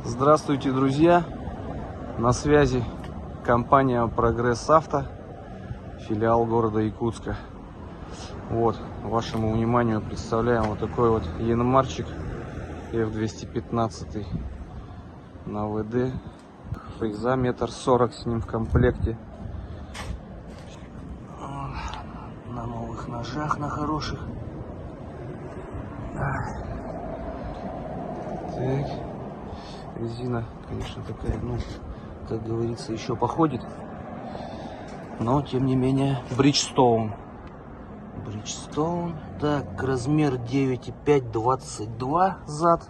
Здравствуйте, друзья! На связи компания Прогресс Авто, филиал города Якутска. Вот, вашему вниманию представляем вот такой вот Янмарчик F215 на ВД. Фреза 1,40 м с ним в комплекте. На новых ножах, на хороших. Так. Резина, конечно, такая, ну, как говорится, еще походит. Но, тем не менее, Bridgestone. Так, размер 9,5, 22 зад.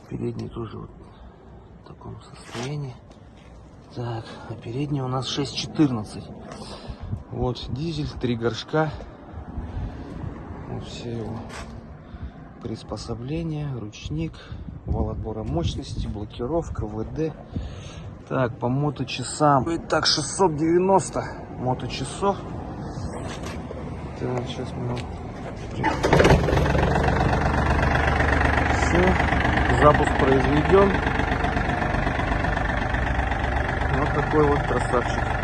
Передний тоже вот в таком состоянии. Так, а передний у нас 6,14. Вот дизель, 3 горшка. Вот все его приспособления, ручник, вал отбора мощности, блокировка, ВД. Так, по моточасам. Итак, 690 моточасов. Так, сейчас мы все. Запуск произведен. Вот такой вот красавчик.